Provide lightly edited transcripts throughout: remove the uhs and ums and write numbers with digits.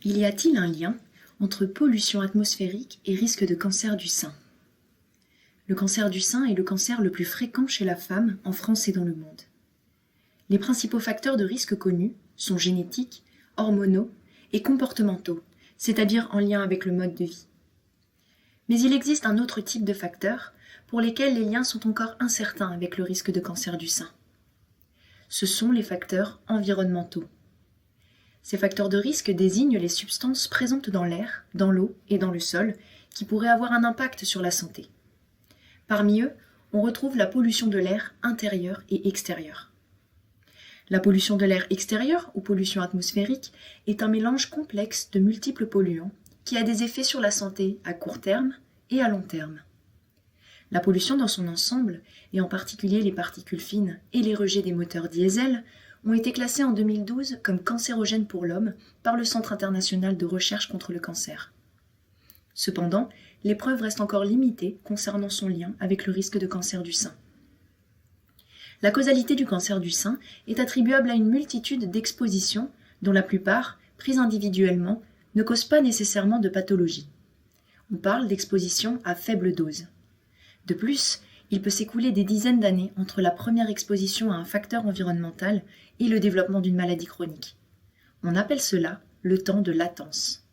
Y a-t-il un lien entre pollution atmosphérique et risque de cancer du sein? Le cancer du sein est le cancer le plus fréquent chez la femme en France et dans le monde. Les principaux facteurs de risque connus sont génétiques, hormonaux et comportementaux, c'est-à-dire en lien avec le mode de vie. Mais il existe un autre type de facteurs pour lesquels les liens sont encore incertains avec le risque de cancer du sein. Ce sont les facteurs environnementaux. Ces facteurs de risque désignent les substances présentes dans l'air, dans l'eau et dans le sol qui pourraient avoir un impact sur la santé. Parmi eux, on retrouve la pollution de l'air intérieur et extérieur. La pollution de l'air extérieur, ou pollution atmosphérique, est un mélange complexe de multiples polluants qui a des effets sur la santé à court terme et à long terme. La pollution dans son ensemble, et en particulier les particules fines et les rejets des moteurs diesel, ont été classés en 2012 comme cancérogènes pour l'homme par le Centre international de recherche contre le cancer. Cependant, les preuves restent encore limitées concernant son lien avec le risque de cancer du sein. La causalité du cancer du sein est attribuable à une multitude d'expositions dont la plupart, prises individuellement, ne causent pas nécessairement de pathologie. On parle d'exposition à faible dose. De plus, il peut s'écouler des dizaines d'années entre la première exposition à un facteur environnemental et le développement d'une maladie chronique. On appelle cela le temps de latence.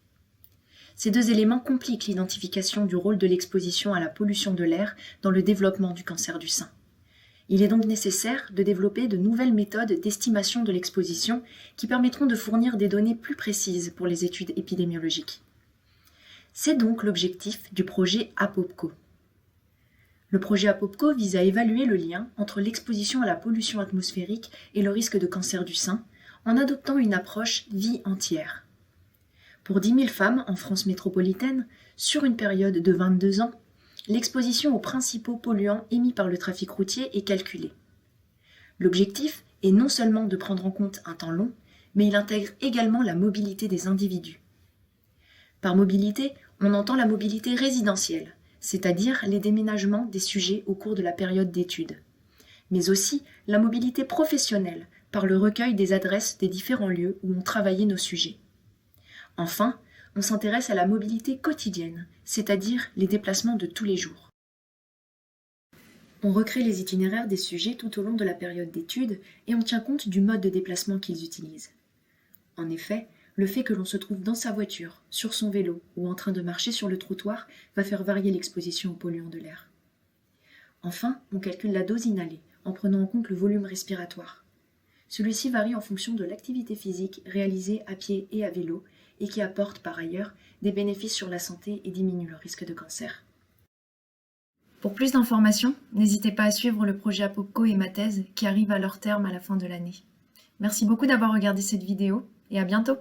Ces deux éléments compliquent l'identification du rôle de l'exposition à la pollution de l'air dans le développement du cancer du sein. Il est donc nécessaire de développer de nouvelles méthodes d'estimation de l'exposition qui permettront de fournir des données plus précises pour les études épidémiologiques. C'est donc l'objectif du projet APOPCO. Le projet APOPCO vise à évaluer le lien entre l'exposition à la pollution atmosphérique et le risque de cancer du sein en adoptant une approche vie entière. Pour 10 000 femmes en France métropolitaine, sur une période de 22 ans, l'exposition aux principaux polluants émis par le trafic routier est calculée. L'objectif est non seulement de prendre en compte un temps long, mais il intègre également la mobilité des individus. Par mobilité, on entend la mobilité résidentielle, c'est-à-dire les déménagements des sujets au cours de la période d'étude, mais aussi la mobilité professionnelle par le recueil des adresses des différents lieux où ont travaillé nos sujets. Enfin, on s'intéresse à la mobilité quotidienne, c'est-à-dire les déplacements de tous les jours. On recrée les itinéraires des sujets tout au long de la période d'étude et on tient compte du mode de déplacement qu'ils utilisent. En effet, le fait que l'on se trouve dans sa voiture, sur son vélo ou en train de marcher sur le trottoir va faire varier l'exposition aux polluants de l'air. Enfin, on calcule la dose inhalée en prenant en compte le volume respiratoire. Celui-ci varie en fonction de l'activité physique réalisée à pied et à vélo et qui apporte par ailleurs des bénéfices sur la santé et diminue le risque de cancer. Pour plus d'informations, n'hésitez pas à suivre le projet APOPCO et ma thèse qui arrive à leur terme à la fin de l'année. Merci beaucoup d'avoir regardé cette vidéo et à bientôt!